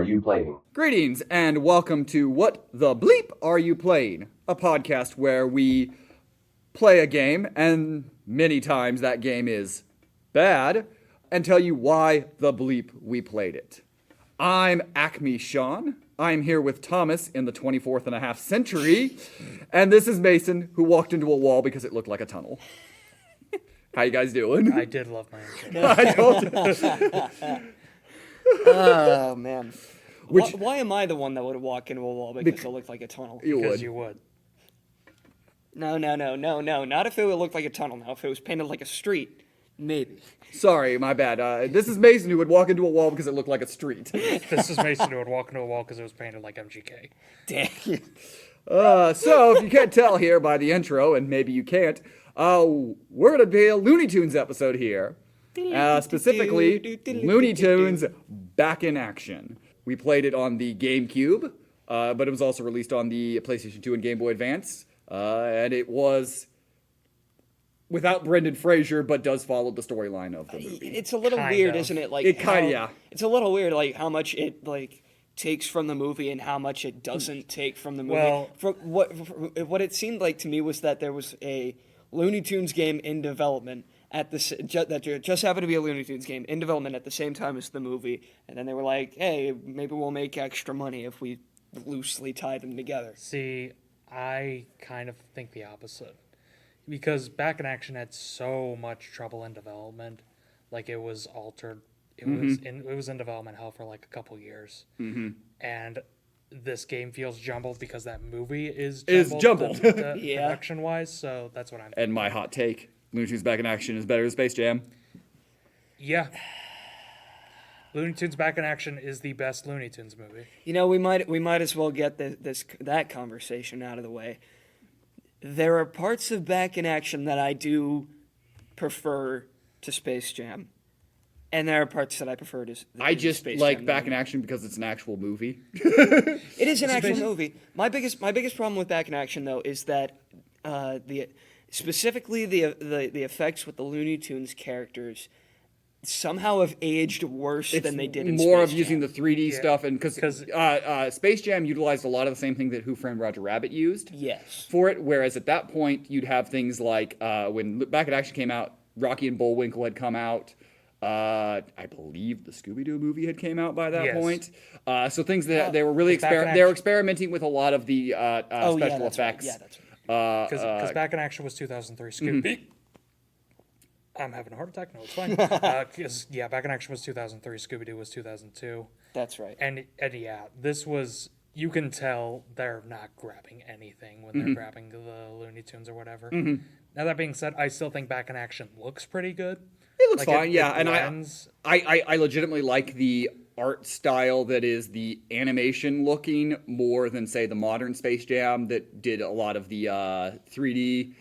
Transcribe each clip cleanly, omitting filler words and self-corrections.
you playing? Greetings and welcome to What the Bleep Are You Playing? A podcast where we play a game, and many times that game is bad, and tell you why the bleep we played it. I'm Acme Sean. I'm here with Thomas in the 24th and a half century, and this is Mason, who walked into a wall because it looked like a tunnel. How you guys doing? I did love my intro. Oh, man. Why am I the one that would walk into a wall because it looked like a tunnel? Because you would. No. Not if it would look like a tunnel. Now, if it was painted like a street, maybe. Sorry, my bad. This is Mason, who would walk into a wall because it looked like a street. This is Mason, who would walk into a wall because it was painted like MGK. Dang. So, if you can't tell here by the intro, and maybe you can't, we're going to be a Looney Tunes episode here. Specifically, Looney Tunes Back in Action. We played it on the GameCube, but it was also released on the PlayStation 2 and Game Boy Advance. And it was without Brendan Fraser, but does follow the storyline of the movie. It's a little weird, isn't it? Like yeah. It's a little weird, like how much it takes from the movie and how much it doesn't take from the movie. Well, what it seemed like to me was that there was a Looney Tunes game in development that just happened to be a Looney Tunes game in development at the same time as the movie, and then they were like, "Hey, maybe we'll make extra money if we loosely tie them together." See, I kind of think the opposite. Because Back in Action had so much trouble in development. Like, it was altered. It was in development hell for like a couple years. Mm-hmm. And this game feels jumbled because that movie is jumbled. Yeah. Production-wise, so that's what I'm And my hot take, Looney Tunes Back in Action is better than Space Jam. Yeah. Looney Tunes Back in Action is the best Looney Tunes movie. You know, we might as well get that conversation out of the way. There are parts of Back in Action that I do prefer to Space Jam, and there are parts that I prefer to. I just Space like Jam Back in Action because it's an actual movie. It is an actual movie. My biggest problem with Back in Action, though, is that specifically the effects with the Looney Tunes characters somehow have aged worse than they did in more Space of using Jam. the 3D stuff, and because Space Jam utilized a lot of the same thing that Who Framed Roger Rabbit used for it, whereas at that point you'd have things like when Back in Action came out, Rocky and Bullwinkle had come out. I believe the Scooby-Doo movie had came out by that point. So things that they were really they were experimenting with a lot of the special effects. Right. Yeah, that's right. Because Back in Action was 2003. Scooby. I'm having a heart attack. No, it's fine. Because Back in Action was 2003. Scooby-Doo was 2002. That's right. And yeah, this was. You can tell they're not grabbing anything when they're grabbing the Looney Tunes or whatever. Mm-hmm. Now that being said, I still think Back in Action looks pretty good. It looks fine, and I legitimately like the art style that is the animation looking more than, say, the modern Space Jam that did a lot of the 3D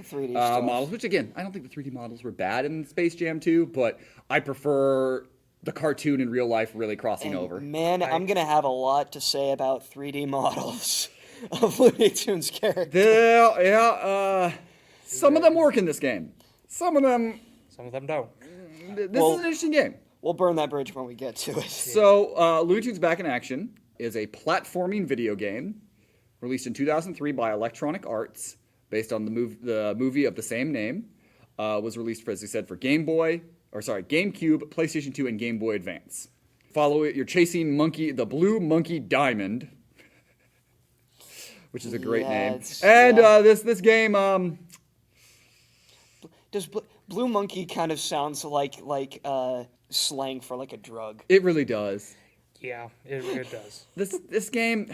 models, which, again, I don't think the 3D models were bad in Space Jam 2, but I prefer the cartoon in real life really crossing over. Man, I'm going to have a lot to say about 3D models of Looney Tunes characters. Some of them work in this game. Some of them don't. This is an interesting game. We'll burn that bridge when we get to it. So, Looney Tunes Back in Action is a platforming video game released in 2003 by Electronic Arts, based on the movie of the same name. Was released, as I said, for GameCube, PlayStation 2, and Game Boy Advance. Follow it. You're chasing the Blue Monkey Diamond, which is a great name. And this game. Does Blue Monkey kind of sounds like slang for like a drug? It really does. Yeah, it does. This game.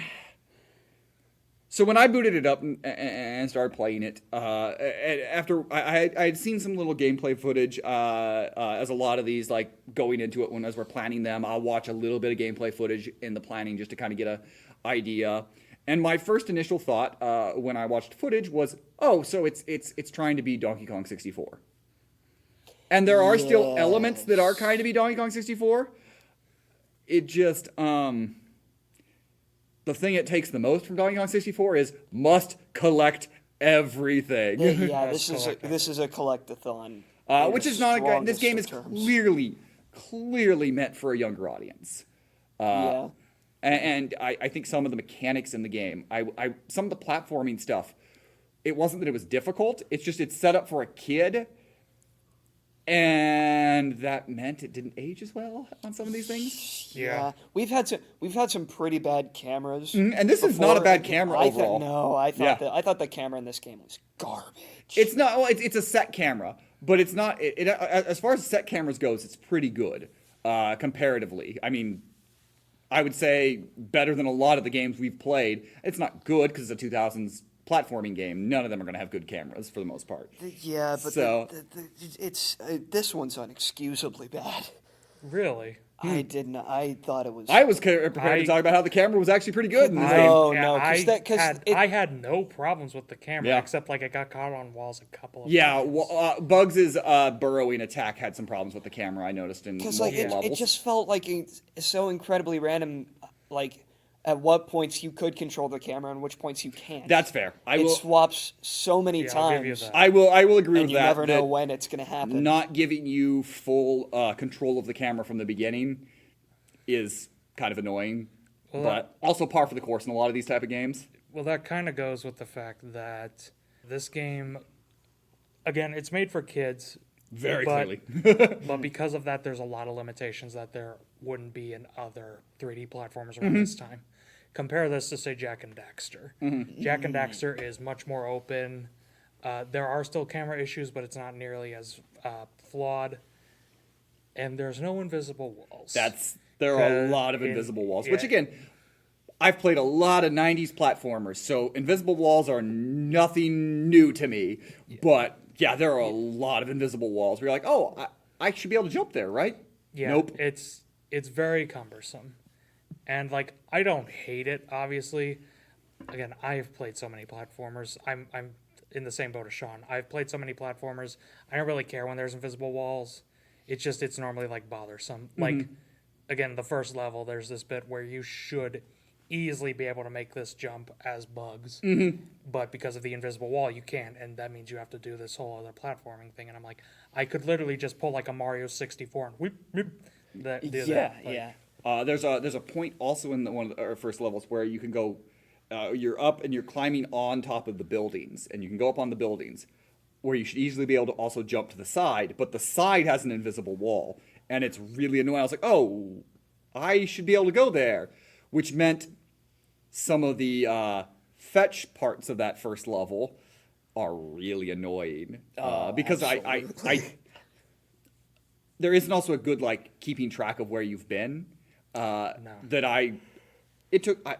So when I booted it up and started playing it, after I had seen some little gameplay footage, as a lot of these, like going into it as we're planning them, I'll watch a little bit of gameplay footage in the planning just to kind of get an idea. And my first initial thought when I watched footage was, so it's trying to be Donkey Kong 64. And there are still elements that are kind of be Donkey Kong 64. It just, the thing it takes the most from Donkey Kong 64 is must collect everything. Yeah, this is a collect-a-thon. Which is not a good. This game is clearly meant for a younger audience. And I think some of the mechanics in the game, some of the platforming stuff, it wasn't that it was difficult. It's just it's set up for a kid, and that meant it didn't age as well on some of these things. Yeah. We've had some pretty bad cameras. And this is not a bad camera overall. I thought the camera in this game was garbage. It's not. Well, it's a set camera, but it's not. As far as set cameras goes, it's pretty good comparatively. I mean, I would say better than a lot of the games we've played. It's not good because it's a 2000s platforming game. None of them are going to have good cameras for the most part. Yeah, but So- it's this one's unexcusably bad. Really? I didn't. I thought it was. I was prepared to talk about how the camera was actually pretty good in this game. I had no problems with the camera, Yeah. except like it got caught on walls a couple of Yeah, times. Bugs' burrowing attack had some problems with the camera. I noticed in Because multiple like levels. it just felt like it's so incredibly random. Like at what points you could control the camera and which points you can't. That's fair. It swaps so many I'll give you times, that. I will agree and with you that. never know that when it's going to happen. Not giving you full control of the camera from the beginning is kind of annoying, Well, but also par for the course in a lot of these type of games. Well, that kind of goes with the fact that this game, again, it's made for kids. Very but, clearly. But because of that, there's a lot of limitations that there wouldn't be in other 3D platformers Mm-hmm. around this time. Compare this to, say, Jak and Daxter. Mm-hmm. Jak and Daxter is much more open. There are still camera issues, but it's not nearly as flawed. And there's no invisible walls. There are a Because lot of in- invisible walls, yeah. which again, I've played a lot of 90s platformers, so invisible walls are nothing new to me. But yeah, there are a lot of invisible walls where you're like, oh, I should be able to jump there, right? Yeah, Nope. It's very cumbersome, and like I don't hate it. Obviously, again, I have played so many platformers. I'm in the same boat as Sean. I've played so many platformers. I don't really care when there's invisible walls. It's normally like bothersome. Like again, the first level, there's this bit where you should easily be able to make this jump as Bugs, but because of the invisible wall, you can't, and that means you have to do this whole other platforming thing. And I'm like, I could literally just pull like a Mario 64 and whip, do that. Like, There's a point also in one of our first levels where you can go, you're up and you're climbing on top of the buildings, and you can go up on the buildings, where you should easily be able to also jump to the side, but the side has an invisible wall, and it's really annoying. I was like, oh, I should be able to go there, which meant some of the fetch parts of that first level are really annoying because I there isn't also a good like keeping track of where you've been. That it took. I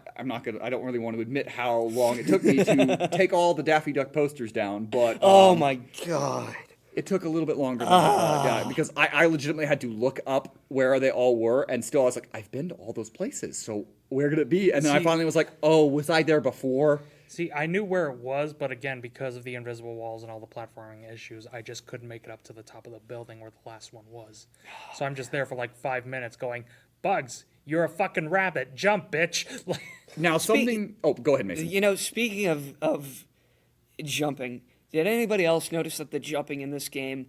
don't really want to admit how long it took me to take all the Daffy Duck posters down, but Oh my god. it took a little bit longer than I thought it got, because I legitimately had to look up where they all were, and still I was like, I've been to all those places, so where could it be? And then I See- finally was like, oh, was I there before? See, I knew where it was, but again, because of the invisible walls and all the platforming issues, I just couldn't make it up to the top of the building where the last one was. So I'm just there for like 5 minutes going, Bugs, you're a fucking rabbit. Jump, bitch. Now something. Oh, go ahead, Mason. You know, speaking of jumping, did anybody else notice that the jumping in this game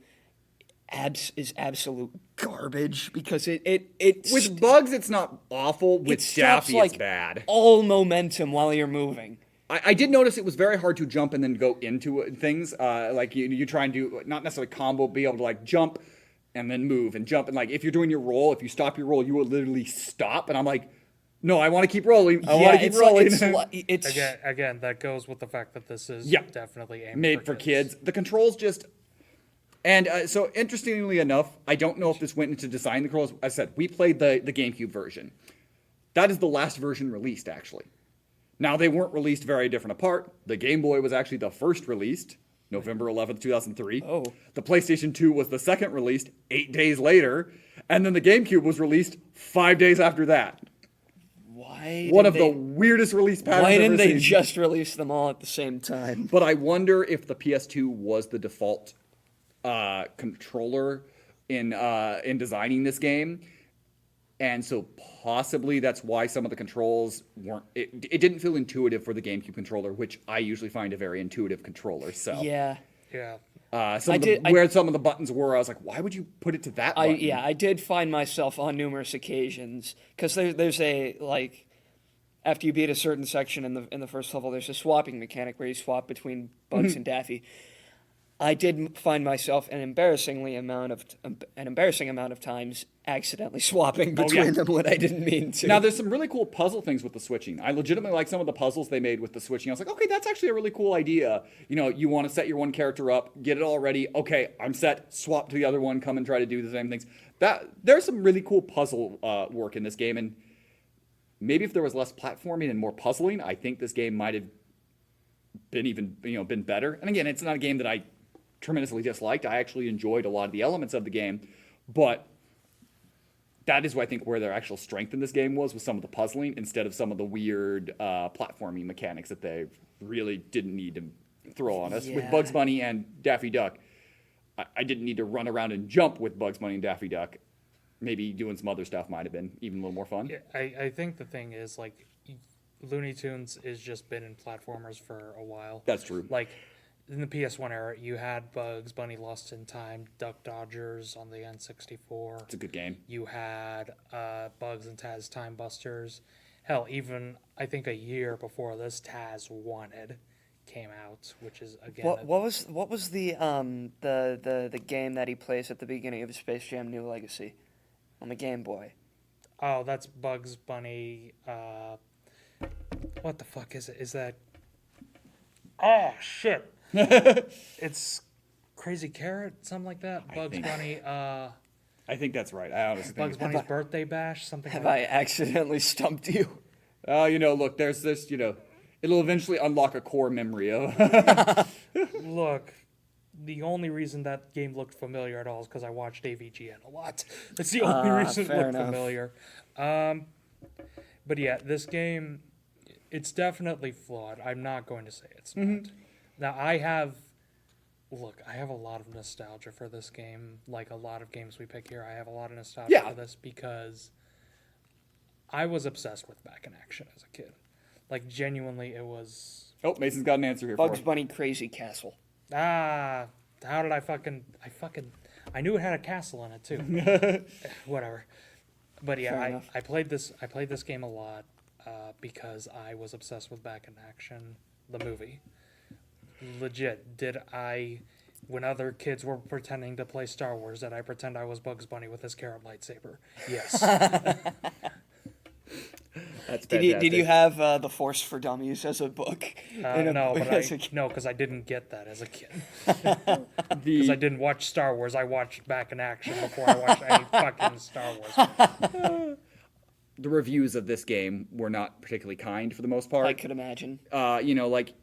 is absolute garbage? Because it With Bugs, it's not awful. With stops, Daffy, like, it's bad. all momentum while you're moving. I did notice it was very hard to jump and then go into things. Like you try and do not necessarily combo, be able to like jump and then move and jump, and like if you're doing your roll, if you stop your roll, you will literally stop. And I'm like, no, I want to keep rolling. I want to keep rolling. It's Again, that goes with the fact that this is Yeah. definitely aimed Made for kids. The controls just. And so, interestingly enough, I don't know if this went into design the controls. As I said, we played the GameCube version. That is the last version released, actually. Now, they weren't released very different apart. The Game Boy was actually the first released, November 11th, 2003. Oh. The PlayStation 2 was the second released 8 days later. And then the GameCube was released 5 days after that. why One did of they, the weirdest release patterns why I've didn't ever they seen. just release them all at the same time? But I wonder if the PS2 was the default controller in designing this game, and so possibly that's why some of the controls weren't. It didn't feel intuitive for the GameCube controller, which I usually find a very intuitive controller. So Yeah. Yeah. where some of the buttons were, I was like, why would you put it to that button? I did find myself on numerous occasions because there's a like after you beat a certain section in the first level, there's a swapping mechanic where you swap between Bugs and Daffy. I did find myself an embarrassing amount of times accidentally swapping between them when I didn't mean to. Now, there's some really cool puzzle things with the switching. I legitimately like some of the puzzles they made with the switching. I was like, okay, that's actually a really cool idea. You know, you want to set your one character up, get it all ready. Okay, I'm set. Swap to the other one. Come and try to do the same things. There's some really cool puzzle work in this game, and maybe if there was less platforming and more puzzling, I think this game might have been better. And again, it's not a game that I tremendously disliked. I actually enjoyed a lot of the elements of the game, but that is, I think, where their actual strength in this game was with some of the puzzling instead of some of the weird platforming mechanics that they really didn't need to throw on us. With Bugs Bunny and Daffy Duck, I didn't need to run around and jump with Bugs Bunny and Daffy Duck. Maybe doing some other stuff might have been even a little more fun. Yeah, I think the thing is, like, Looney Tunes has just been in platformers for a while. That's true. Like, in the PS1 era, you had Bugs Bunny Lost in Time, Duck Dodgers on the N64. It's a good game. You had Bugs and Taz Time Busters. Hell, even I think a year before this, Taz Wanted came out, which is again. What was the game that he plays at the beginning of Space Jam: New Legacy on the Game Boy? Oh, that's Bugs Bunny. What the fuck is it? Is that? Oh shit! It's Crazy Carrot, something like that. Bugs Bunny. I think that's right. I honestly Bugs think. Bunny's Birthday Bash, something. Have like I accidentally stumped you? Look, there's this. It'll eventually unlock a core memory of. Look, the only reason that game looked familiar at all is because I watched AVGN a lot. That's the only reason it looked familiar. But yeah, this game, it's definitely flawed. I'm not going to say it's not. Now, I have a lot of nostalgia for this game. Like a lot of games we pick here, I have a lot of nostalgia for this because I was obsessed with Back in Action as a kid. Like, genuinely, it was... Oh, Mason's got an answer here Bugs for Bunny Crazy Castle. How did I knew it had a castle in it, too. Whatever. But yeah, I played this game a lot because I was obsessed with Back in Action, the movie. Legit, when other kids were pretending to play Star Wars, did I pretend I was Bugs Bunny with his carrot lightsaber? Yes. That's did you have The Force for Dummies as a book? No, because I didn't get that as a kid. Because I didn't watch Star Wars. I watched Back in Action before I watched any fucking Star Wars. The reviews of this game were not particularly kind for the most part. I could imagine. Like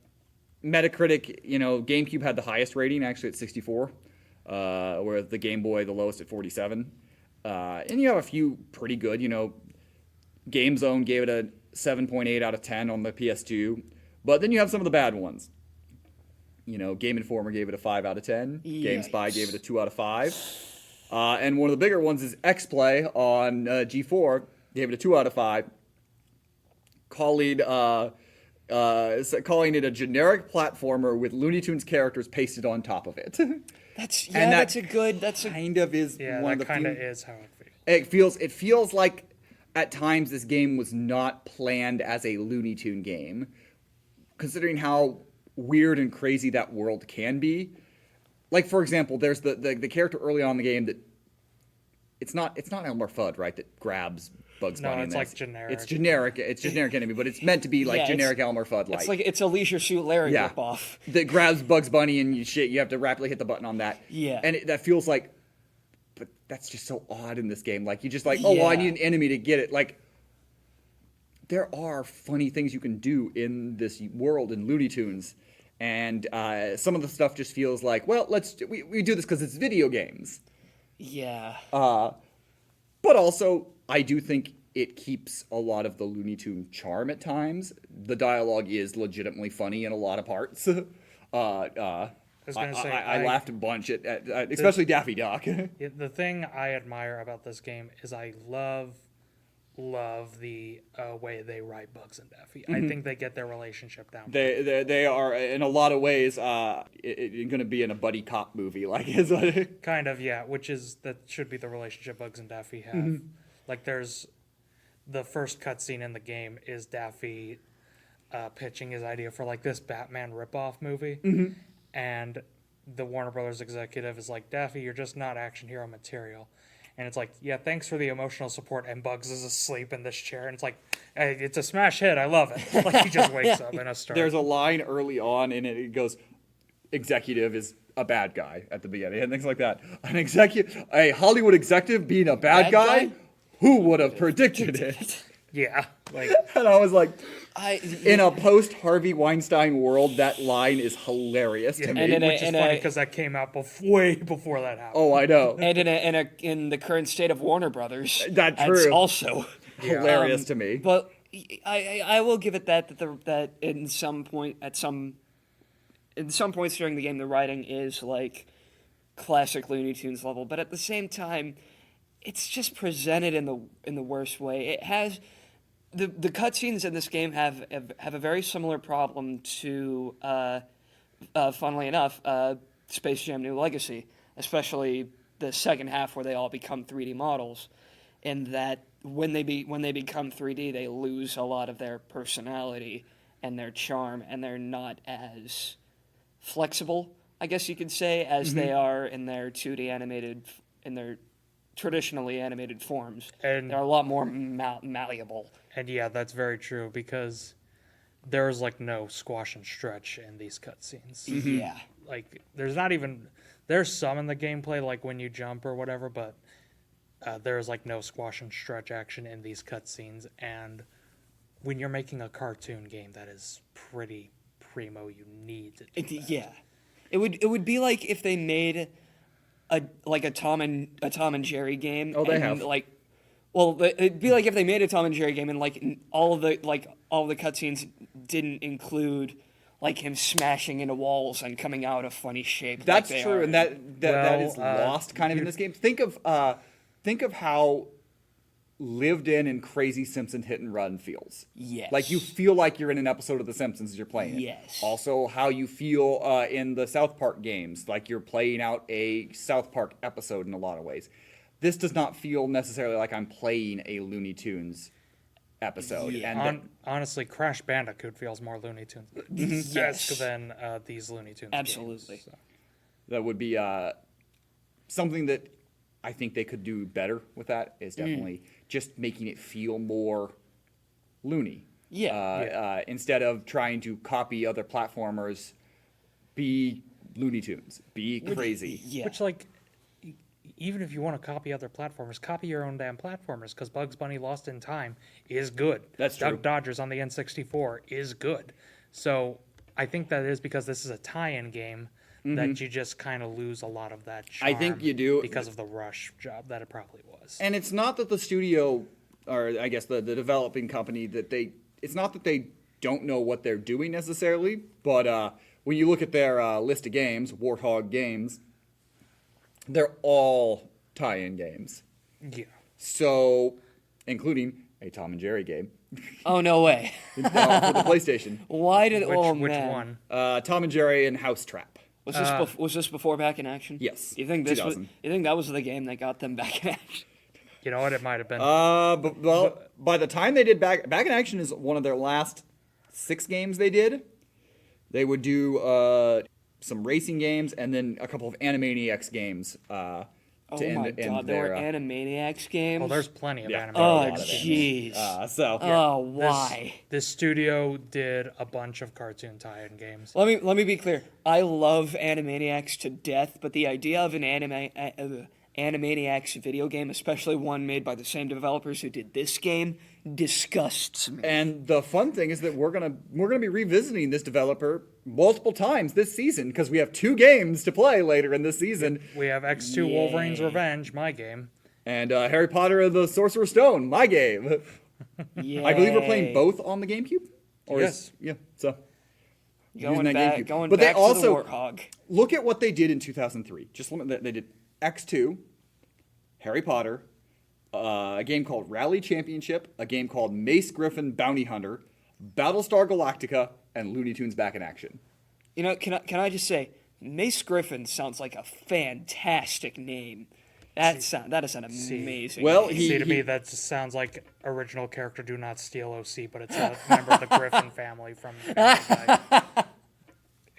Metacritic, GameCube had the highest rating, actually at 64, whereas the Game Boy the lowest at 47. And you have a few pretty good, GameZone gave it a 7.8 out of 10 on the PS2, but then you have some of the bad ones. Game Informer gave it a 5 out of 10. Yikes. GameSpy gave it a 2 out of 5. And one of the bigger ones is XPlay on G4 gave it a 2 out of 5, calling it a generic platformer with Looney Tunes characters pasted on top of it. That's kind of is one of the kind of is how it feels. It feels like at times this game was not planned as a Looney Tune game, considering how weird and crazy that world can be. Like, for example, there's the character early on in the game that it's not Elmer Fudd, right? That grabs Bugs Bunny. No, it's like generic. It's generic. It's generic enemy, but it's meant to be like generic Elmer Fudd. It's a Leisure Suit Larry ripoff that grabs Bugs Bunny and you have to rapidly hit the button on that. Yeah, and that feels like, but that's just so odd in this game. Like you just like, I need an enemy to get it. Like there are funny things you can do in this world in Looney Tunes. And some of the stuff just feels like, well, we do this because it's video games. Yeah. But also, I do think it keeps a lot of the Looney Tune charm at times. The dialogue is legitimately funny in a lot of parts. I laughed a bunch at especially Daffy Duck. The thing I admire about this game is I love the way they write Bugs and Daffy. I think they get their relationship down. They are in a lot of ways going to be in a buddy cop movie, kind of, yeah. That should be the relationship Bugs and Daffy have. Like there's the first cutscene in the game is Daffy pitching his idea for like this Batman ripoff movie, and the Warner Brothers executive is like, Daffy, you're just not action hero material. And it's like, yeah, thanks for the emotional support. And Bugs is asleep in this chair, and it's like, hey, it's a smash hit. I love it. Like he just wakes up in a start. There's a line early on, and it goes, "Executive is a bad guy" at the beginning, and things like that. A Hollywood executive being a bad guy? Who would have predicted it? Yeah, like And I was like, in a post Harvey Weinstein world, that line is hilarious to me. which is funny because that came out way before that happened. Oh, I know. And in the current state of Warner Brothers, That's that's true. also Hilarious to me. But I will give it that in some points during the game the writing is like classic Looney Tunes level, but at the same time, it's just presented in the worst way. It has the cutscenes in this game have a very similar problem to, funnily enough, Space Jam: New Legacy, especially the second half where they all become 3D models, in that when they become 3D, they lose a lot of their personality and their charm, and they're not as flexible, I guess you could say, as they are in their 2D animated, in their traditionally animated forms. And they're a lot more malleable. And yeah, that's very true because there's like no squash and stretch in these cutscenes. Yeah. Like there's some in the gameplay like when you jump or whatever, but there's like no squash and stretch action in these cutscenes. And when you're making a cartoon game that is pretty primo, you need to do that. Yeah. It would be like if they made a Tom and Jerry game. Oh, they and have. It'd be like if they made a Tom and Jerry game and all of the cutscenes didn't include like him smashing into walls and coming out of funny shape. That's like they true, are. and that is lost kind of in this game. Think of how lived in and crazy Simpsons hit and run feels. Yes. Like you feel like you're in an episode of The Simpsons as you're playing it. Yes. Also, how you feel in the South Park games, like you're playing out a South Park episode in a lot of ways. This does not feel necessarily like I'm playing a Looney Tunes episode. Yeah. And Honestly, Crash Bandicoot feels more Looney Tunes Yes. than these Looney Tunes. Absolutely. Games, so. that would be something that I think they could do better with. That is definitely just making it feel more Looney. Yeah. Instead of trying to copy other platformers, be Looney Tunes, be crazy. Yeah. Which, like, even if you want to copy other platformers, copy your own damn platformers, because Bugs Bunny Lost in Time is good. That's Duck true. Dodgers on the N64 is good. So I think that is because this is a tie-in game that you just kind of lose a lot of that charm. I think you do. Because of the rush job that it probably was. And it's not that the studio, or I guess the developing company, it's not that they don't know what they're doing necessarily, but when you look at their list of games, Warthog Games, they're all tie-in games. Yeah. So, including a Tom and Jerry game Oh, no way. for the PlayStation. Why did... Which man. one? Tom and Jerry and House Trap. Was this before Back in Action? Yes, You think 2000. You think that was the game that got them Back in Action? You know what? It might have been. By the time they did Back in Action is one of their last 6 games they did. They would do some racing games and then a couple of Animaniacs games. Oh my god, there were Animaniacs games? well, there's plenty of anime. Oh, lot of jeez. So Why? This studio did a bunch of cartoon tie-in games. Let me be clear. I love Animaniacs to death, but the idea of an Animaniacs video game, especially one made by the same developers who did this game, disgusts me. And the fun thing is that we're gonna be revisiting this developer multiple times this season because we have 2 games to play later in this season. We have X2 Wolverine's Revenge, my game. And Harry Potter and the Sorcerer's Stone, my game. I believe we're playing both on the GameCube. Yes. So Going using that back, GameCube. going But back they also to the Warthog. look at what they did in 2003. They did X2, Harry Potter, a game called Rally Championship, a game called Mace Griffin Bounty Hunter, Battlestar Galactica, and Looney Tunes Back in Action. You know, can I just say, Mace Griffin sounds like a fantastic name. That is an amazing. Well, game. See, to me, that just sounds like original character Do Not Steal OC, but it's a member of the Griffin family from Family Guy.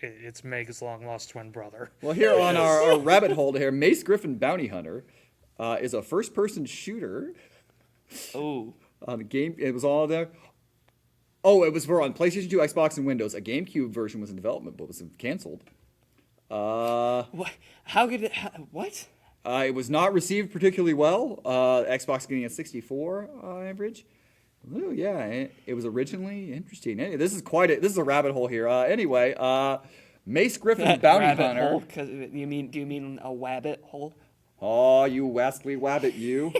It's Meg's long-lost twin brother. Well, here on our rabbit hole here, Mace Griffin Bounty Hunter is a first-person shooter. Oh. On the game, it was all there. Oh, it was on PlayStation 2, Xbox, and Windows. A GameCube version was in development, but was canceled. What? How could it? What? It was not received particularly well. Xbox getting a 64 average. Oh yeah, it was originally interesting. This is a rabbit hole here. Anyway, Mace Griffin Bounty Rabbit Hunter. hole? Do you mean a wabbit hole? Oh, you wascally wabbit, you.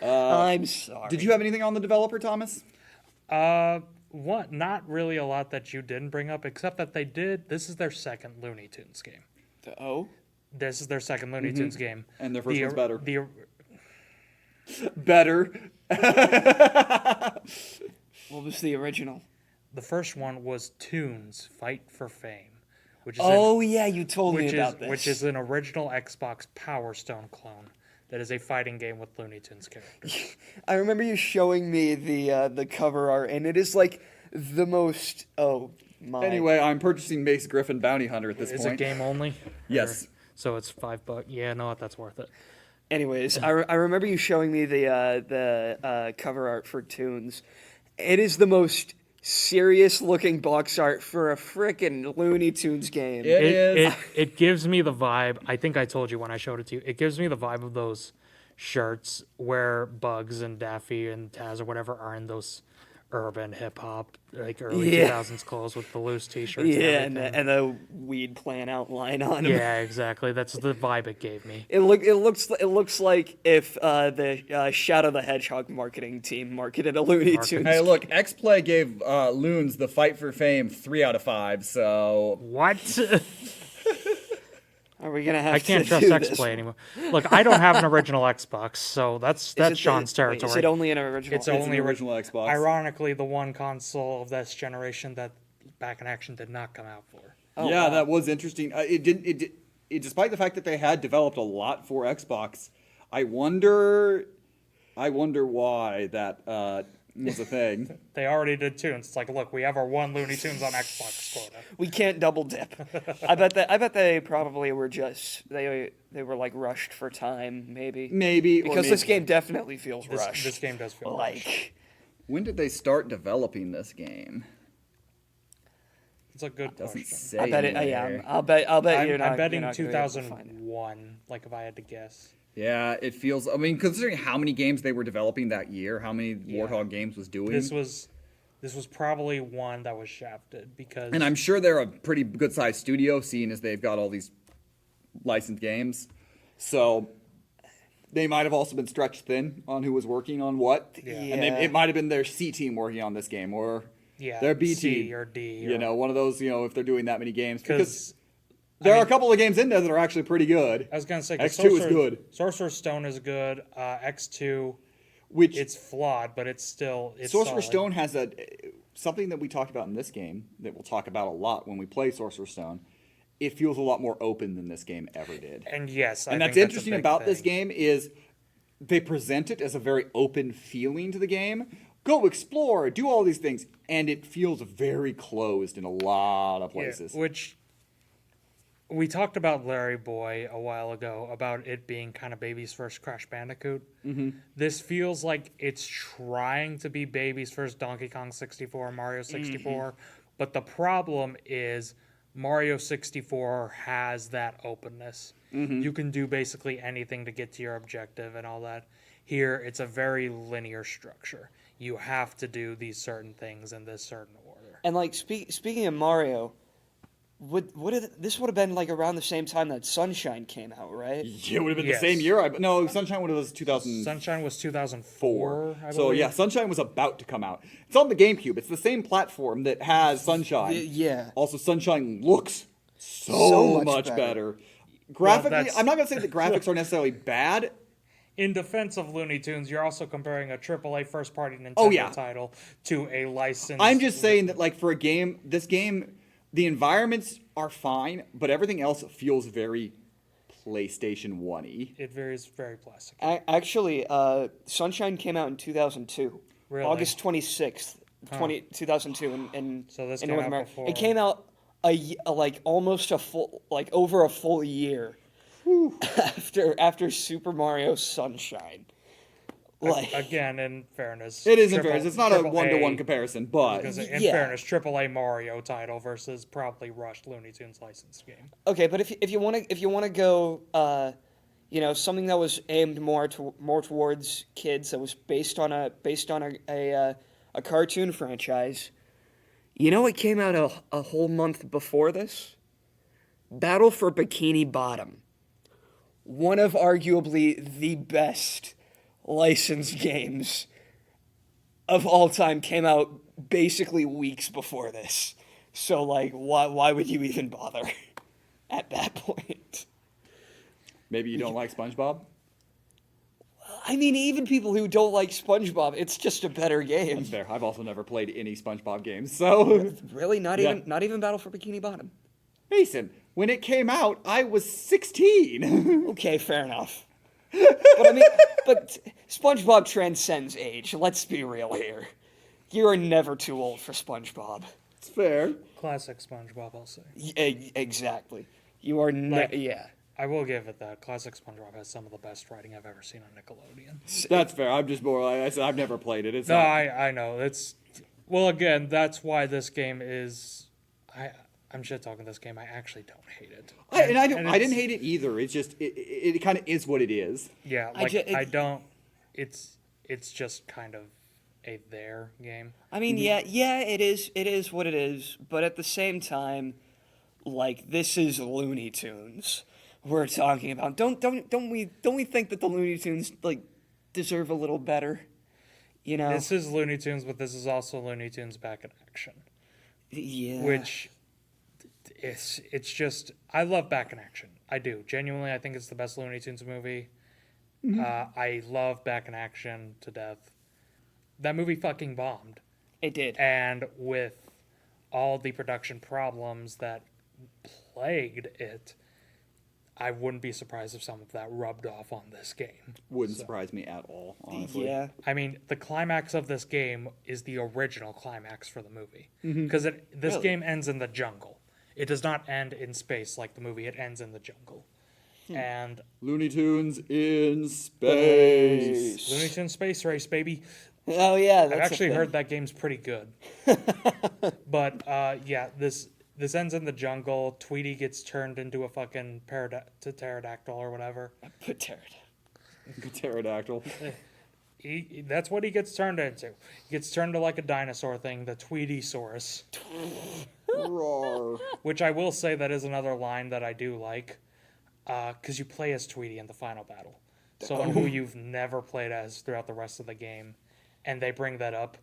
I'm sorry. Did you have anything on the developer, Thomas? What? Not really a lot that you didn't bring up, except that they did. This is their second Looney Tunes game. Oh. This is their second Looney Tunes game, And their first one's better. Better. What was the original? The first one was Toons Fight for Fame, which is Yeah, you told me about this. which is an original Xbox Power Stone clone. That is a fighting game with Looney Tunes characters. I remember you showing me the cover art, and it is like the most. Oh my. Anyway, I'm purchasing Mace Griffin Bounty Hunter at this Is point. it game only? Yes. Or- so it's $5. Yeah, no, that's worth it. Anyways, I remember you showing me the cover art for Toons. It is the most serious looking box art for a frickin' Looney Tunes game. It is. It gives me the vibe. I think I told you when I showed it to you. It gives me the vibe of those shirts where Bugs and Daffy and Taz or whatever are in those urban hip hop, like early 2000s clothes with the loose t-shirts. Yeah, and and the weed plant outline on them. yeah, exactly. That's the vibe it gave me. It looks like if the Shadow the Hedgehog marketing team marketed a Looney Tunes. Hey, look, X-Play gave Loons the Fight for Fame 3 out of 5, so... What? Are we gonna have? I can't to trust do X-Play this? anymore. Look, I don't have an original Xbox, so that's Is it Sean's wait, territory. is it only an original? It's It's only an original Xbox. Ironically, the one console of this generation that Back in Action did not come out for. Oh, yeah, wow. that was interesting. Despite the fact that they had developed a lot for Xbox, I wonder why that was a thing. They already did Tunes. It's like, look, we have our one Looney Tunes on Xbox quota. We can't double dip. I bet they probably were just they were like rushed for time, maybe. Maybe. Because this game definitely feels rushed. This game does feel rushed. like. When did they start developing this game? It's a good Doesn't question. say. I bet it. in Yeah, there. I'll bet you're not. I'm betting you're not gonna be able to find it. 2001, like if I had to guess. Yeah, it feels. I mean, considering how many games they were developing that year, how many Warthog games was doing, This was probably one that was shafted because and I'm sure they're a pretty good sized studio, seeing as they've got all these licensed games. So they might have also been stretched thin on who was working on what, Yeah. and it might have been their C team working on this game, or their B C team, or D. you know, one of those. You know, if they're doing that many games, because Because there are a couple of games in there that are actually pretty good. I was gonna say 'cause X2 is good. Sorcerer's Stone is good. X2, Which it's flawed, but it's Sorcerer's solid. Stone has something that we talked about in this game that we'll talk about a lot when we play Sorcerer's Stone. It feels a lot more open than this game ever did. And yes, I And think that's interesting a big about this thing. game is they present it as a very open feeling to the game. Go explore, do all these things, and it feels very closed in a lot of places. Yeah, which we talked about Larry Boy a while ago about it being kind of baby's first Crash Bandicoot. Mm-hmm. This feels like it's trying to be baby's first Donkey Kong 64, Mario 64, but the problem is Mario 64 has that openness. You can do basically anything to get to your objective and all that. Here, it's a very linear structure. You have to do these certain things in this certain order. And like speaking of Mario, this would have been like around the same time that Sunshine came out, right? Yeah, it would have been Yes. the same year. No, Sunshine would have was 2004. Sunshine was 2004, I So believe. yeah, Sunshine was about to come out. It's on the GameCube. It's the same platform that has Sunshine. Yeah. Also, Sunshine looks so much better. Graphically, that's- I'm not going to say the graphics are necessarily bad. In defense of Looney Tunes, you're also comparing a AAA first-party Nintendo title to a licensed... I'm just saying that, like, for a game, this game, the environments are fine, but everything else feels very PlayStation 1-y. It varies very plastic. Actually, Sunshine came out in 2002. Really? August 26th, 2002 in So this in came North out America. before. It came out over a full year after Super Mario Sunshine. Like, Again, in fairness, It is in fairness. It's not a triple 1-to-1 A- comparison, but Because in Yeah. fairness, AAA Mario title versus probably rushed Looney Tunes licensed game. okay, but if you want to go, something that was aimed more towards kids, that was based on a cartoon franchise. You know what came out a whole month before this? Battle for Bikini Bottom. One of arguably the best licensed games of all time came out basically weeks before this. So, like, why would you even bother at that point? maybe you don't like SpongeBob? I mean, even people who don't like SpongeBob, it's just a better game. That's fair. I've also never played any SpongeBob games, so... Really, not Yeah. even Battle for Bikini Bottom. Mason, when it came out, I was 16. Okay, fair enough. But I mean, but SpongeBob transcends age. Let's be real here. You are never too old for SpongeBob. It's fair. Classic SpongeBob, I'll say. Exactly. You are yeah. I will give it that. Classic SpongeBob has some of the best writing I've ever seen on Nickelodeon. That's fair. I'm just more like I said, I've never played it. It's No, not... I know. Well, again, that's why this game is... I'm shit talking this game. I actually don't hate it. I it's- didn't hate it either. It's just it kind of is what it is. Yeah, I don't... It's just kind of a there game. I mean, yeah, it is what it is. But at the same time, like, this is Looney Tunes we're talking about. Don't we think that the Looney Tunes like deserve a little better? You know, This is Looney Tunes, but this is also Looney Tunes back in action. yeah. Which it's just... I love back in action. I do. Genuinely, I think it's the best Looney Tunes movie. I love back in action to death. That movie fucking bombed. It did. And with all the production problems that plagued it, I wouldn't be surprised if some of that rubbed off on this game. Wouldn't surprise me at all, honestly. Yeah. I mean, the climax of this game is the original climax for the movie. Because this Really? game ends in the jungle. It does not end in space like the movie. It ends in the jungle. And Looney Tunes in space. Looney Tunes Space Race, baby. Oh yeah, that's I've actually a thing. heard that game's pretty good. But yeah, this ends in the jungle. Tweety gets turned into a fucking pterodactyl or whatever. Pterodactyl. That's what he gets turned into. He gets turned to like a dinosaur thing, the Tweetysaurus. Roar. Which I will say that is another line that I do like. Because you play as Tweety in the final battle. Someone who you've never played as throughout the rest of the game. And they bring that up.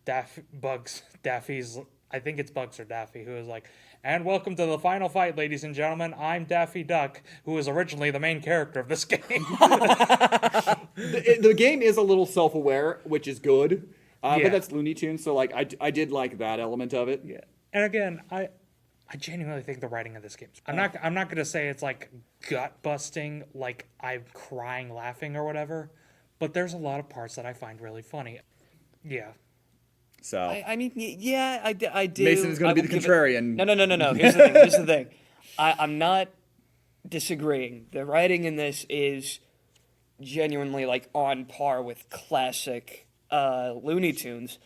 Daffy's, I think it's Bugs or Daffy, who is like, and welcome to the final fight, ladies and gentlemen. I'm Daffy Duck, who was originally the main character of this game. The game is a little self-aware, which is good. Yeah. But that's Looney Tunes, so like I did like that element of it. Yeah. And again, I genuinely think the writing of this game. I'm not going to say it's like gut busting, like I'm crying, laughing, or whatever. But there's a lot of parts that I find really funny. Yeah. So I mean, yeah, I do. Mason's going I to be the will give it- contrarian. No. Here's the thing. I'm not disagreeing. The writing in this is genuinely like on par with classic Looney Tunes.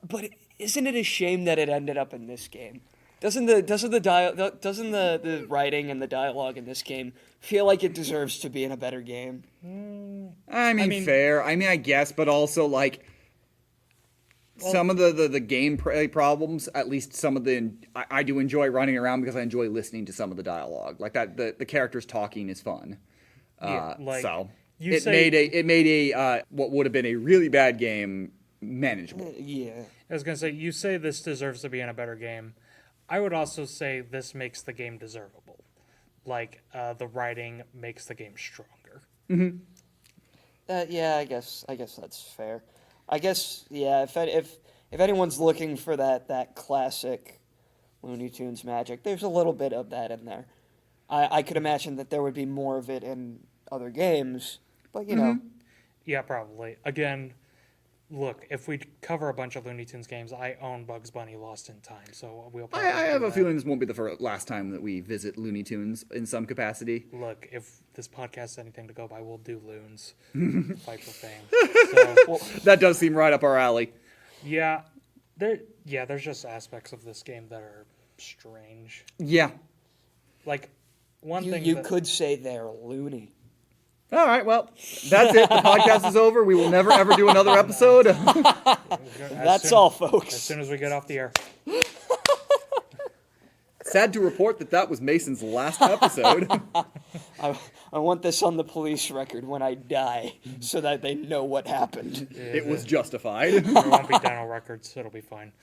But isn't it a shame that it ended up in this game? Doesn't the writing and the dialogue in this game feel like it deserves to be in a better game? I mean, fair. I mean, I guess, but also like some of the game problems. At least some of the I do enjoy running around because I enjoy listening to some of the dialogue. Like that, the characters talking is fun. So it made a what would have been a really bad game manageable. Yeah. I was going to say, you say this deserves to be in a better game. I would also say this makes the game deservable. Like, the writing makes the game stronger. Mm-hmm. Yeah, I guess that's fair. I guess, yeah, if anyone's looking for that classic Looney Tunes magic, there's a little bit of that in there. I could imagine that there would be more of it in other games, but you know. Yeah, probably. Again, look, if we cover a bunch of Looney Tunes games, I own Bugs Bunny Lost in Time, so we'll probably I do have a that. feeling this won't be the last time that we visit Looney Tunes in some capacity. Look, if this podcast is anything to go by, we'll do Loons. Fight for fame. So, That does seem right up our alley. yeah, there's just aspects of this game that are strange. Yeah. Like, one You, thing you that, could say they're loony. All right, well, that's it. The podcast is over. We will never, ever do another episode. That's all, folks. As soon as we get off the air. Sad to report that was Mason's last episode. I want this on the police record when I die so that they know what happened. It was justified. There won't be dental records. It'll be fine.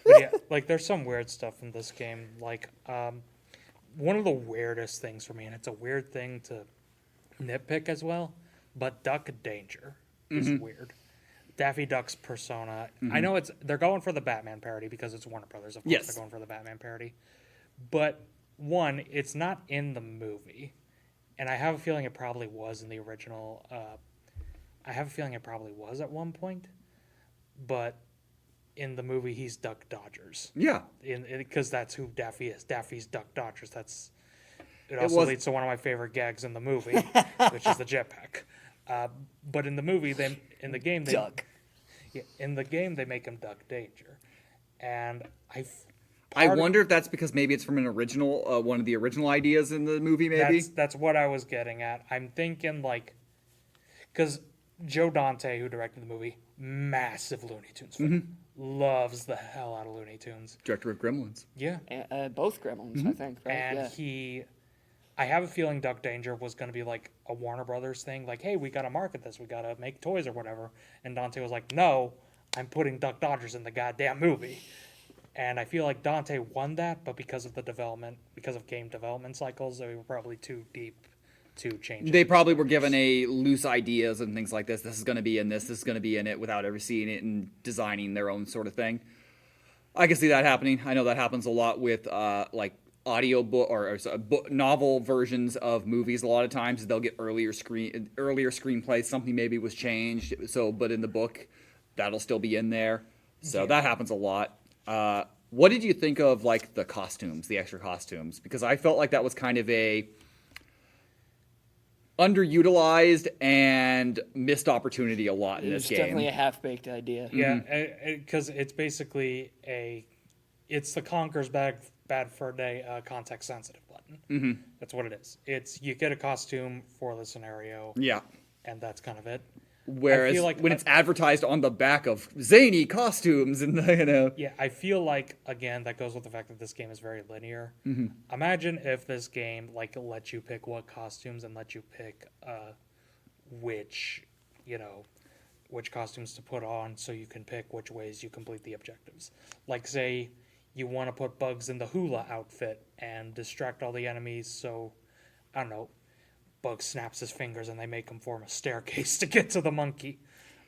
But yeah, like there's some weird stuff in this game. Like one of the weirdest things for me, and it's a weird thing to nitpick as well, but Duck Danger is weird. Daffy Duck's persona. I know they're going for the Batman parody because it's Warner Brothers. Of course, Yes. they're going for the Batman parody. But one, it's not in the movie, and I have a feeling it probably was in the original. I have a feeling it probably was at one point, but in the movie he's Duck Dodgers. Yeah. Because that's who Daffy is. Daffy's Duck Dodgers. It was- also leads to one of my favorite gags in the movie, which is the jetpack. But in the movie, in the game, Duck. in the game they make him Duck Danger, and I wonder if that's because maybe it's from an original, one of the original ideas in the movie, maybe? That's what I was getting at. I'm thinking because Joe Dante, who directed the movie, massive Looney Tunes fan, loves the hell out of Looney Tunes. Director of Gremlins. Yeah, Both Gremlins, I think. Right? and I have a feeling Duck Danger was going to be like a Warner Brothers thing, like, hey, we got to market this, we got to make toys or whatever. And Dante was like, no, I'm putting Duck Dodgers in the goddamn movie. And I feel like Dante won that, but because of game development cycles, they were probably too deep to change it. They probably were given loose ideas and things like this. This is going to be in this is going to be in it without ever seeing it and designing their own sort of thing. I can see that happening. I know that happens a lot with audio book or novel versions of movies. A lot of times they'll get earlier screenplays. Something maybe was changed. But in the book, that'll still be in there. So that happens a lot. What did you think of the costumes, the extra costumes? Because I felt like that was kind of a underutilized and missed opportunity a lot in this game. Definitely a half-baked idea. Yeah, because it's basically it's the Conker's Bad Fur Day context sensitive button. That's what it is. You get a costume for the scenario. Yeah. And that's kind of it. Whereas I feel like when it's advertised on the back of zany costumes and Yeah, I feel like, again, that goes with the fact that this game is very linear. Imagine if this game lets you pick what costumes and let you pick which costumes to put on, so you can pick which ways you complete the objectives. Like, say you want to put Bugs in the hula outfit and distract all the enemies, so I don't know, Bugs snaps his fingers and they make him form a staircase to get to the monkey.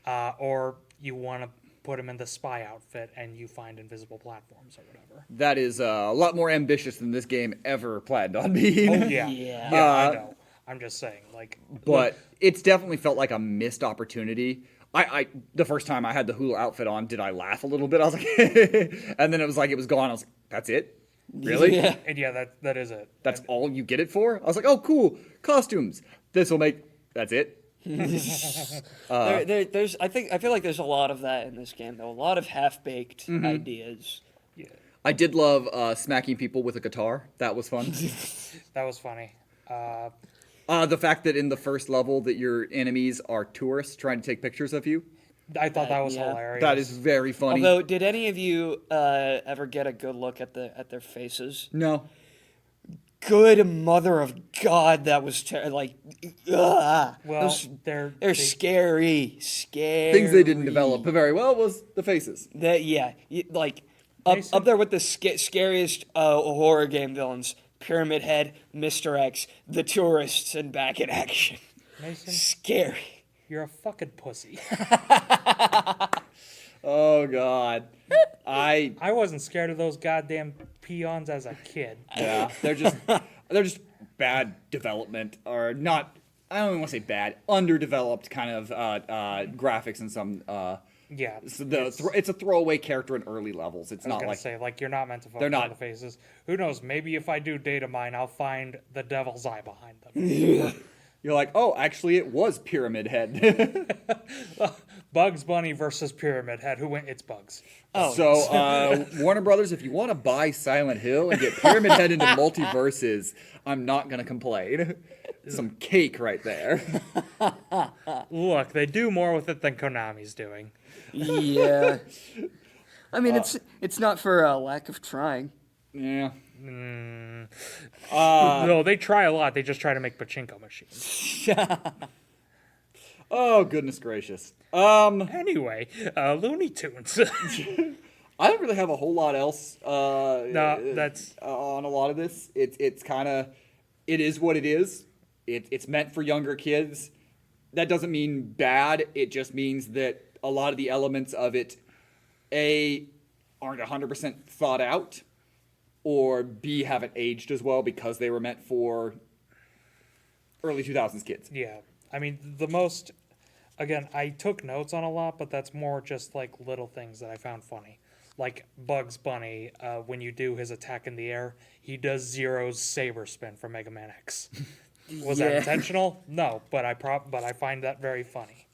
Or you want to put him in the spy outfit and you find invisible platforms or whatever. that is a lot more ambitious than this game ever planned on being. Oh, yeah. Yeah. I know. I'm just saying, But it's definitely felt like a missed opportunity. I the first time I had the hula outfit on, did I laugh a little bit? I was like, and then it was gone. I was like, that's it? Really? Yeah. And yeah, that is it. That's all you get it for? I was like, oh, cool. Costumes. This will make... That's it? I feel like there's a lot of that in this game, though. A lot of half-baked ideas. Yeah, I did love smacking people with a guitar. That was fun. that was funny. The fact that in the first level that your enemies are tourists trying to take pictures of you. I thought that was Yeah. hilarious. That is very funny. Although, did any of you ever get a good look at their faces? No. Good mother of God, that was ugh. Well, they're they- scary. Things they didn't develop very well was the faces. Up there with the scariest horror game villains: Pyramid Head, Mr. X, the tourists, and Back in Action. Mason, Scary. you're a fucking pussy. Oh, God. I wasn't scared of those goddamn peons as a kid. Yeah, they're just bad development, or not. I don't even want to say bad, underdeveloped kind of graphics and some. Yeah, So it's a throwaway character in early levels. It's I was not gonna like say, like, you're not meant to They're focus not. on the faces. Who knows? Maybe if I do data mine, I'll find the devil's eye behind them. you're like, oh, actually, it was Pyramid Head. Bugs Bunny versus Pyramid Head. Who went? It's Bugs. Oh, So Warner Brothers, if you want to buy Silent Hill and get Pyramid Head into multiverses, I'm not gonna complain. Some cake right there. Look, they do more with it than Konami's doing. yeah. I mean, it's not for a lack of trying. Yeah. No, they try a lot. They just try to make pachinko machines. Oh goodness gracious. Anyway, Looney Tunes. I don't really have a whole lot else. No, that's on a lot of this. It's kind of, it is what it is. It's meant for younger kids. That doesn't mean bad. It just means that a lot of the elements of it, A, aren't 100% thought out, or B, haven't aged as well because they were meant for early 2000s kids. yeah. I mean, again, I took notes on a lot, but that's more just like little things that I found funny. Like Bugs Bunny, when you do his attack in the air, he does Zero's saber spin from Mega Man X. Was that intentional? No, but I find that very funny.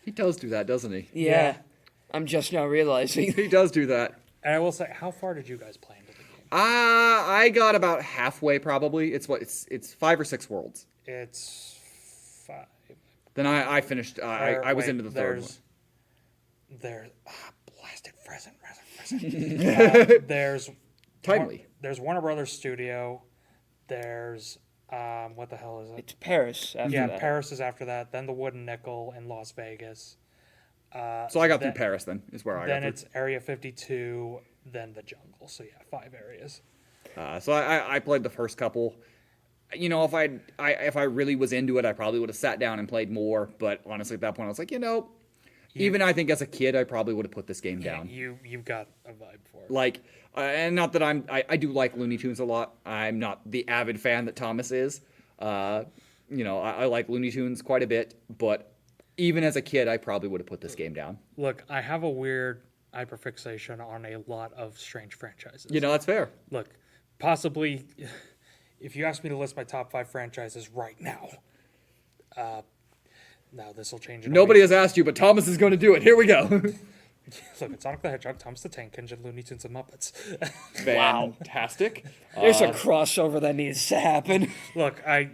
He does do that, doesn't he? Yeah. I'm just now realizing. He does do that. And I will say, how far did you guys play into the game? I got about halfway probably. It's 5 or 6 worlds. It's 5. Then I finished. I was into the third one. Blasted present. There's Timely. There's Warner Brothers Studio. There's what the hell is it? It's Paris after Yeah, that. Paris is after that. Then the Wooden Nickel in Las Vegas. So I got through Paris then, is where I got Then through. it's Area 52. Then the jungle. So yeah, 5 areas. So I played the first couple. You know, if I really was into it, I probably would have sat down and played more. But honestly, at that point, I was like, even I think as a kid, I probably would have put this game down. You've got a vibe for it. Like, and not that I do like Looney Tunes a lot. I'm not the avid fan that Thomas is. I like Looney Tunes quite a bit, but even as a kid, I probably would have put this game down. Look, I have a weird hyperfixation on a lot of strange franchises. That's fair. Look, possibly, if you ask me to list my top 5 franchises right now, now this will change. Nobody has asked you, but Thomas is going to do it. Here we go. Look, it's Sonic the Hedgehog, Thomas the Tank Engine, Looney Tunes, and Muppets. Fantastic. There's a crossover that needs to happen. Look, I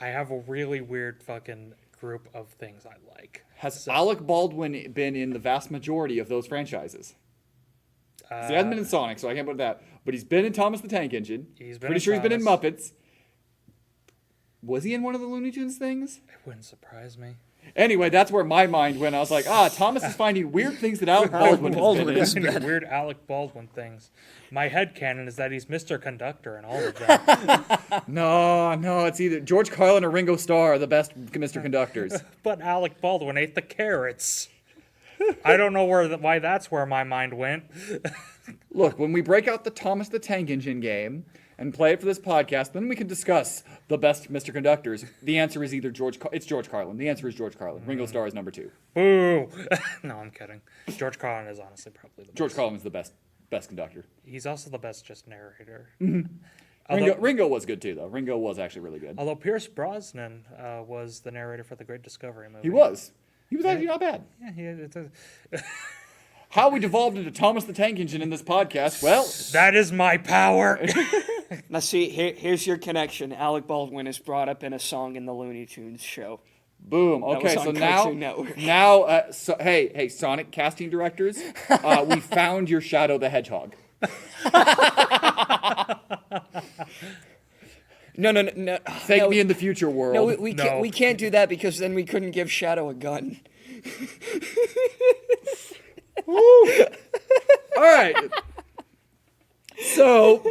have a really weird fucking group of things I like. Has Alec Baldwin been in the vast majority of those franchises? He hasn't been in Sonic, so I can't put that. But he's been in Thomas the Tank Engine. He's been Pretty in sure he's been in Thomas. Muppets. Was he in one of the Looney Tunes things? It wouldn't surprise me. Anyway, that's where my mind went. I was like, Thomas is finding weird things that Alec Baldwin has been in. There's many weird Alec Baldwin things. My headcanon is that he's Mr. Conductor in all of them. No, it's either George Carlin or Ringo Starr are the best Mr. Conductors. But Alec Baldwin ate the carrots. I don't know why that's where my mind went. Look, when we break out the Thomas the Tank Engine game and play it for this podcast, then we can discuss the best Mr. Conductors. The answer is either George Carlin. The answer is George Carlin. Ringo Starr is number 2. Boo! No, I'm kidding. George Carlin is honestly probably the best. George Carlin is the best conductor. He's also the best just narrator. Ringo was good too, though. Ringo was actually really good. Although Pierce Brosnan was the narrator for the Great Discovery movie. He was. He was actually not bad. Yeah, How we devolved into Thomas the Tank Engine in this podcast, well... that is my power! Now see, here's your connection. Alec Baldwin is brought up in a song in the Looney Tunes show. Boom. was Okay, on so Cartoon Network. hey, Sonic casting directors, we found your Shadow the Hedgehog. No. Thank me in the future world. No, we can't do that because then we couldn't give Shadow a gun. All right. So,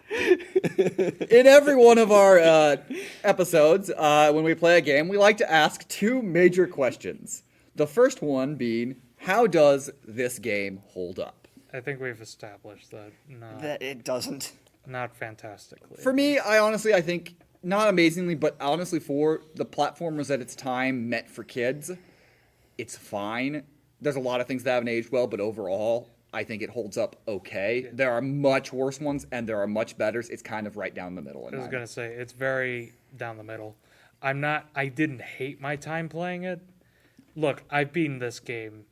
in every one of our episodes, when we play a game, we like to ask 2 major questions. The first one being, how does this game hold up? I think we've established that. No. That it doesn't. not fantastically. For me, I think not amazingly, but honestly, for the platformers at its time meant for kids, it's fine. There's a lot of things that haven't aged well, but overall, I think it holds up okay. There are much worse ones, and there are much betters. It's kind of right down the middle. I was going to say, it's very down the middle. I didn't hate my time playing it. Look, I've beaten this game.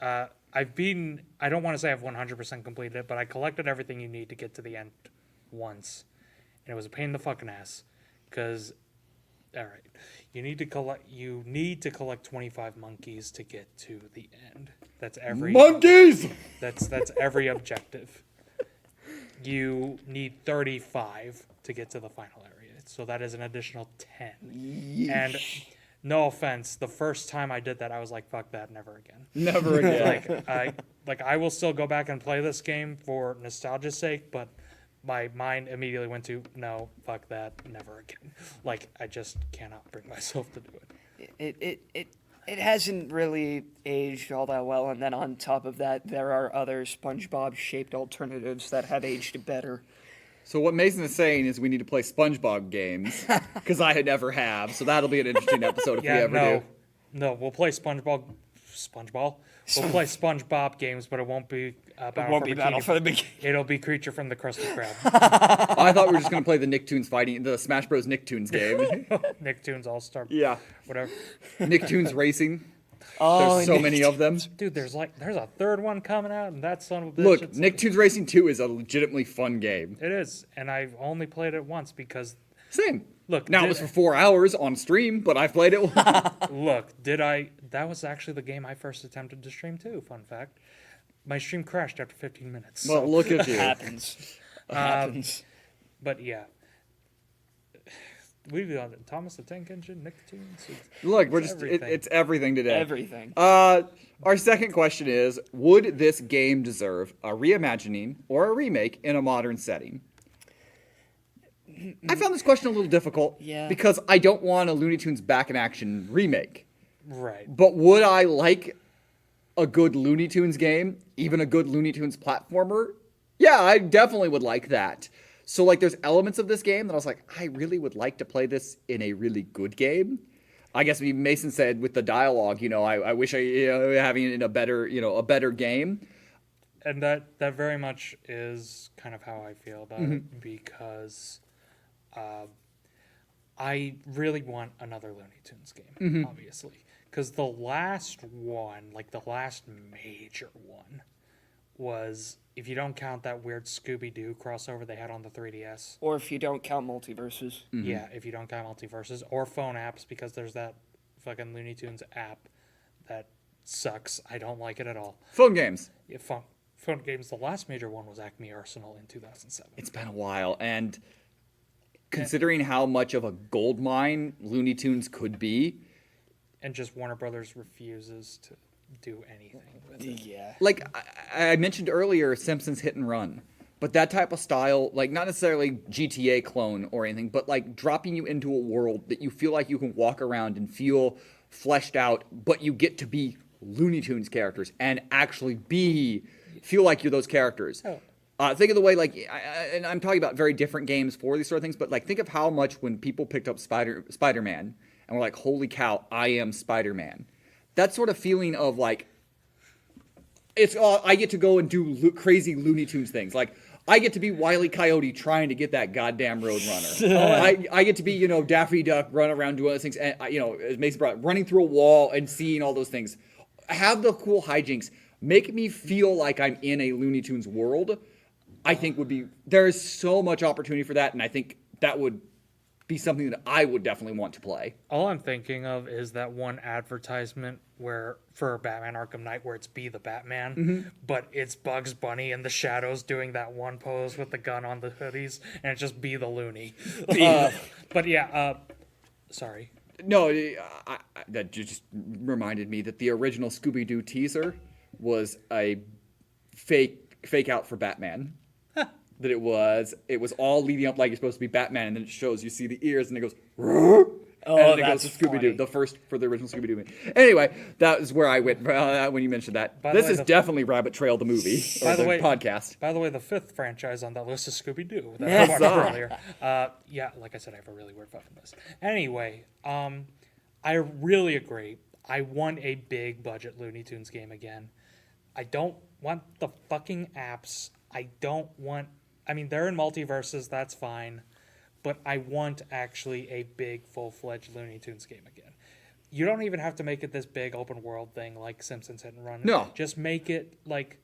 I don't want to say I've 100% completed it, but I collected everything you need to get to the end once. And it was a pain in the fucking ass. Because, all right, you need to collect 25 monkeys to get to the end. That's every... Monkeys! That's every objective. You need 35 to get to the final area. So that is an additional 10. Yeesh. And no offense, the first time I did that, I was like, fuck that, never again. Never again. I will still go back and play this game for nostalgia's sake, but my mind immediately went to, no, fuck that, never again. Like, I just cannot bring myself to do it. It hasn't really aged all that well, and then on top of that, there are other SpongeBob-shaped alternatives that have aged better. So what Mason is saying is we need to play SpongeBob games, because I never have, so that'll be an interesting episode if we ever do. No, we'll play SpongeBob. We'll play SpongeBob games, but it won't be Battle for the Bikini. It'll be Creature from the Krusty Krab. I thought we were just going to play the Smash Bros. Nicktoons game. Nicktoons All-Star. Yeah. Whatever. Nicktoons Racing. Oh, There's so many of them. Dude, there's a third one coming out, and that son of a bitch. Look, Nicktoons Racing 2 is a legitimately fun game. It is, and I've only played it once because... Same. Look, now it was for 4 hours on stream, but I've played it once. Look, that was actually the game I first attempted to stream too, fun fact. My stream crashed after 15 minutes. Well, look at you. It happens. But yeah. We've done Thomas the Tank Engine, Nicktoons. Look, it's everything today. Everything. Our second question is, would this game deserve a reimagining or a remake in a modern setting? I found this question a little difficult because I don't want a Looney Tunes Back in Action remake. Right. But would I like a good Looney Tunes game, even a good Looney Tunes platformer? Yeah, I definitely would like that. So, like, there's elements of this game that I was like, I really would like to play this in a really good game. I guess Mason said with the dialogue, I wish having it in a better game. And that very much is kind of how I feel about it because I really want another Looney Tunes game, obviously. Because the last one, like the last major one, was, if you don't count that weird Scooby-Doo crossover they had on the 3DS. Or if you don't count multiverses. Mm-hmm. Yeah, if you don't count multiverses. Or phone apps, because there's that fucking Looney Tunes app that sucks. I don't like it at all. Phone games. Yeah, phone games. The last major one was Acme Arsenal in 2007. It's been a while, and considering how much of a goldmine Looney Tunes could be, and just Warner Brothers refuses to do anything with it. Yeah. Like I mentioned earlier, Simpsons Hit and Run, but that type of style, like not necessarily GTA clone or anything, but like dropping you into a world that you feel like you can walk around and feel fleshed out, but you get to be Looney Tunes characters and actually feel like you're those characters. Oh. Think of the way, like, and I'm talking about very different games for these sort of things, but like think of how much when people picked up Spider-Man and were like, holy cow, I am Spider-Man. That sort of feeling of like, I get to go and do crazy Looney Tunes things. Like, I get to be Wile E. Coyote trying to get that goddamn Roadrunner. I get to be, Daffy Duck, run around doing those things. And, as Mason brought up, running through a wall and seeing all those things. Have the cool hijinks. Make me feel like I'm in a Looney Tunes world. I think there is so much opportunity for that. And I think that would be something that I would definitely want to play. All I'm thinking of is that one advertisement for Batman Arkham Knight where it's Be the Batman, but it's Bugs Bunny in the shadows doing that one pose with the gun on the hoodies, and it's just Be the Looney. But yeah, sorry. No, that just reminded me that the original Scooby-Doo teaser was a fake out for Batman. That it was all leading up like you're supposed to be Batman, and then it shows you see the ears, and it goes, Oh, and then it that's goes to Scooby Doo, funny. the first for the original Scooby Doo movie. Anyway, that is where I went when you mentioned that. By the This way, is definitely Rabbit Trail the movie or By the way- podcast. By the way, the 5th franchise on that list is Scooby Doo. That Yes, I brought up sir. earlier. Yeah, like I said, I have a really weird fucking list. Anyway, I really agree. I want a big budget Looney Tunes game again. I don't want the fucking apps. I don't want. I mean, they're in multiverses. That's fine. But I want actually a big, full-fledged Looney Tunes game again. You don't even have to make it this big open world thing like Simpsons Hit and Run. No. Just make it like,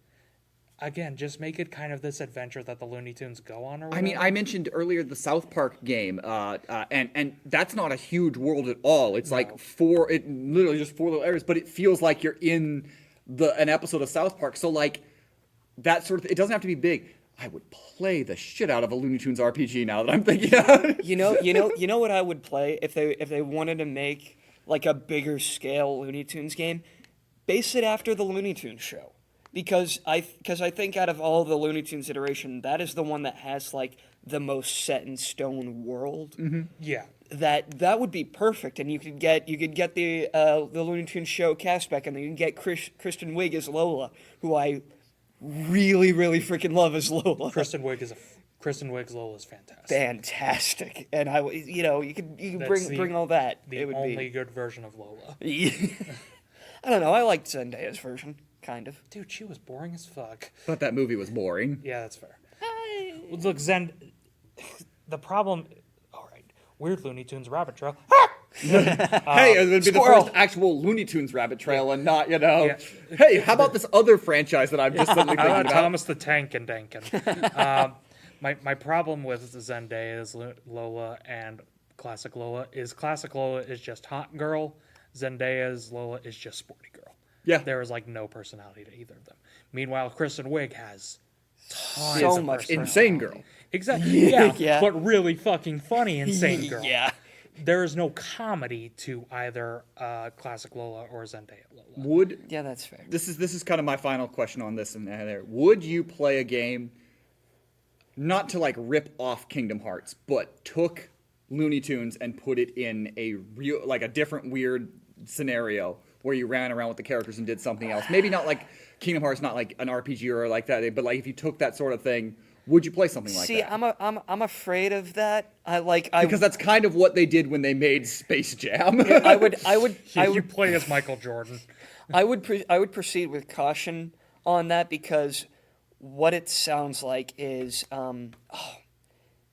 again, just make it kind of this adventure that the Looney Tunes go on. Or I mean, whatever. I mentioned earlier the South Park game, and that's not a huge world at all. It's like literally just 4 little areas, but it feels like you're in an episode of South Park. So like that sort of, it doesn't have to be big. I would play the shit out of a Looney Tunes RPG now that I'm thinking about it. You know what I would play if they wanted to make like a bigger scale Looney Tunes game, base it after the Looney Tunes show, because I think out of all the Looney Tunes iteration, that is the one that has like the most set in stone world. yeah. That would be perfect, and you could get the Looney Tunes show cast back, and then you can get Kristen Wiig as Lola, who I really freaking love as Lola. Kristen Wiig's Lola is fantastic. Fantastic, and you could That's bring all that. The It would only be. good version of Lola. I don't know. I liked Zendaya's version, kind of. Dude, she was boring as fuck. But that movie was boring. Yeah, that's fair. Look, the problem. All right, weird Looney Tunes Rabbit Trail. Hey, it would be Squirrel. the first actual Looney Tunes Rabbit Trail and not, Yeah. Hey, how about this other franchise that I'm just suddenly How thinking about about? Thomas the Tank and Dankin? My problem with Zendaya's Lola and classic Lola is just hot girl. Zendaya's Lola is just sporty girl. Yeah. There is like no personality to either of them. Meanwhile, Kristen Wiig has tons So of much personality. Insane Girl. Exactly. Yeah, Yeah. but really fucking funny Insane Girl. Yeah. There is no comedy to either classic Lola or Zendaya Lola. Would Yeah, that's fair. this is kind of my final question on this and there. Would you play a game not to like rip off Kingdom Hearts, but took Looney Tunes and put it in a real like a different weird scenario where you ran around with the characters and did something else? Maybe not like Kingdom Hearts, not like an RPG or like that, but like if you took that sort of thing, would you play something like See, that? I'm afraid of that. Because that's kind of what they did when they made Space Jam. I would You play as Michael Jordan. I would proceed with caution on that, because what it sounds like is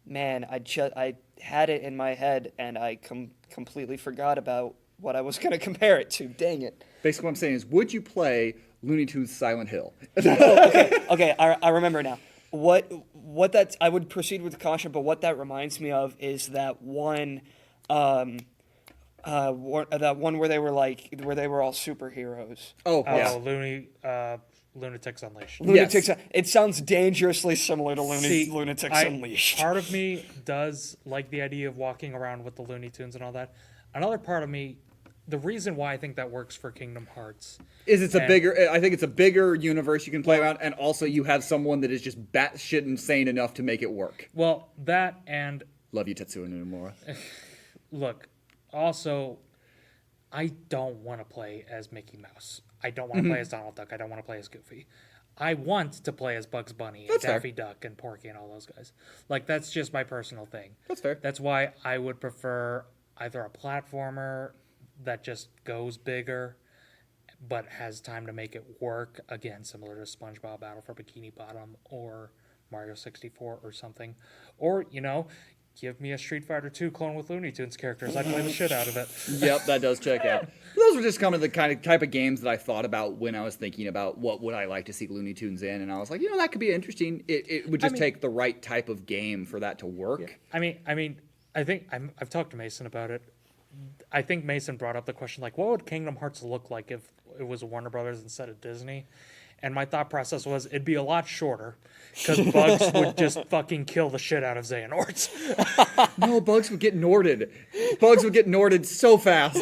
man, I had it in my head and I completely forgot about what I was going to compare it to. Dang it. Basically, what I'm saying is, would you play Looney Tunes Silent Hill? Okay, I remember now. What that I would proceed with caution, but what that reminds me of is that one where they were all superheroes. Oh, yeah. Lunatics Unleashed. Lunatics. It sounds dangerously similar to See, Lunatics Unleashed. Part of me does like the idea of walking around with the Looney Tunes and all that. Another part of me, the reason why I think that works for Kingdom Hearts I think it's a bigger universe you can play around, and also you have someone that is just batshit insane enough to make it work. well, that and Love you, Tetsuya Nomura. look, also, I don't want to play as Mickey Mouse. I don't want to play as Donald Duck. I don't want to play as Goofy. I want to play as Bugs Bunny and That's fair. Daffy Duck and Porky and all those guys. Like, that's just my personal thing. That's fair. That's why I would prefer either a platformer that just goes bigger but has time to make it work, again, similar to SpongeBob Battle for Bikini Bottom or Mario 64 or something. Or, give me a Street Fighter 2 clone with Looney Tunes characters. I'd play the shit out of it. Yep, that does check out. Those were just kind of the type of games that I thought about when I was thinking about what would I like to see Looney Tunes in, and I was like, that could be interesting. It would just take the right type of game for that to work. I mean, I think I've talked to Mason about it. I think Mason brought up the question, like, what would Kingdom Hearts look like if it was Warner Brothers instead of Disney? And my thought process was it'd be a lot shorter because Bugs would just fucking kill the shit out of Xehanorts. No, Bugs would get Norded. Bugs would get Norded so fast.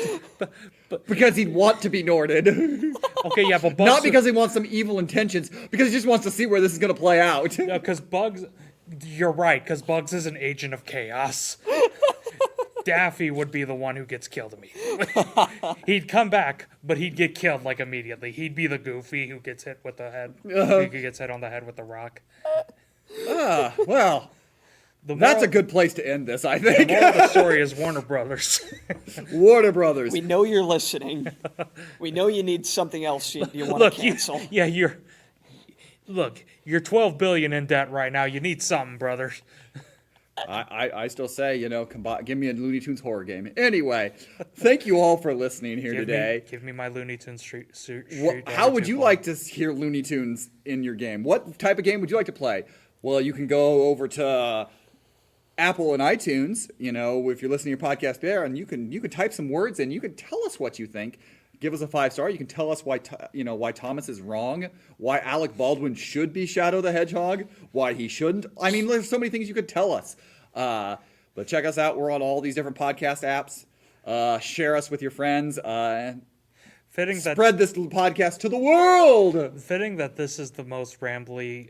Because he'd want to be Norded. Okay, yeah, but Bugs... Not because he wants some evil intentions, because he just wants to see where this is going to play out. Because Bugs... You're right, because Bugs is an agent of chaos. Daffy would be the one who gets killed immediately. He'd come back, but he'd get killed like immediately. He'd be the Goofy who gets hit with the head. Who gets hit on the head with the rock. Well, that's a good place to end this, I think. The moral of the story is Warner Brothers. Warner Brothers. We know you're listening. We know you need something else you want to cancel. You're $12 billion in debt right now. You need something, brothers. I still say, give me a Looney Tunes horror game. Anyway, thank you all for listening here today. Give me my Looney Tunes Street. How would you like to hear Looney Tunes in your game? What type of game would you like to play? Well, you can go over to Apple and iTunes, if you're listening to your podcast there, and you can type some words in. You can tell us what you think. Give us a 5-star. You can tell us why Thomas is wrong, why Alec Baldwin should be Shadow the Hedgehog, why he shouldn't. I mean, there's so many things you could tell us. But check us out. We're on all these different podcast apps. Share us with your friends. Spread this podcast to the world. Fitting that this is the most rambly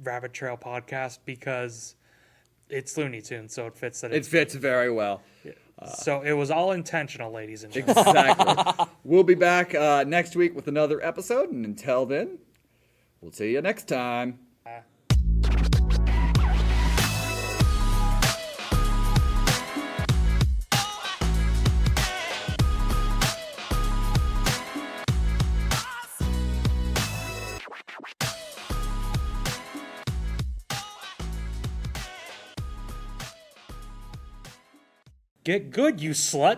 Rabbit Trail podcast because it's Looney Tunes, so it fits that. It fits very well. So it was all intentional, ladies and gentlemen. Exactly. We'll be back next week with another episode, and until then, we'll see you next time. Get good, you slut.